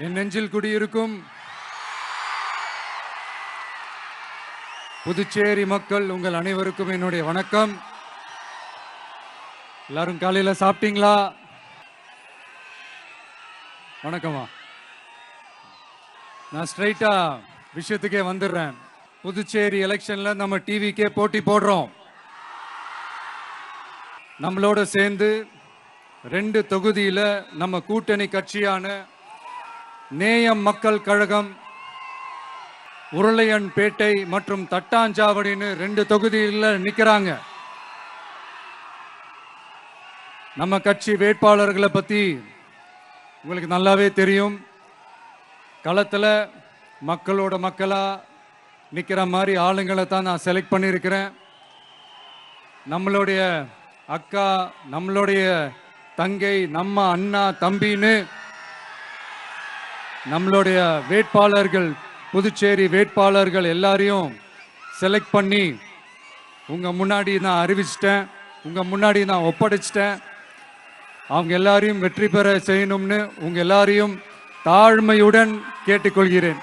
என் நெஞ்சில் குடியிருக்கும் புதுச்சேரி மக்கள் உங்கள் அனைவருக்கும் என்னுடைய வணக்கம். எல்லாரும் காலையில சாப்பிட்டீங்களா? வணக்கமா. நான் ஸ்ட்ரைட்டா விஷயத்துக்கே வந்துடுறேன். புதுச்சேரி எலெக்ஷன்ல நம்ம டிவிக்கே போட்டி போடுறோம். நம்மளோட சேர்ந்து 2 தொகுதியில நம்ம கூட்டணி கட்சியான நேயம் மக்கள் கழகம், உருளையன்பேட்டை மற்றும் தட்டாஞ்சாவடின்னு 2 தொகுதியில் நிக்கிறாங்க. நம்ம கட்சி வேட்பாளர்களை பத்தி உங்களுக்கு நல்லாவே தெரியும். களத்துல மக்களோட மக்களா நிக்கிற மாதிரி ஆளுங்களை தான் நான் செலக்ட் பண்ணியிருக்கிறேன். நம்மளுடைய அக்கா, நம்மளுடைய தங்கை, நம்ம அண்ணா தம்பின்னு நம்மளுடைய வேட்பாளர்கள், புதுச்சேரி வேட்பாளர்கள் எல்லாரையும் செலக்ட் பண்ணி உங்க முன்னாடி நான் அறிவிச்சிட்டேன், உங்க முன்னாடி நான் ஒப்படைச்சிட்டேன். அவங்க எல்லாரையும் வெற்றி பெற செய்யணும்னு உங்க எல்லாரையும் தாழ்மையுடன் கேட்டுக்கொள்கிறேன்.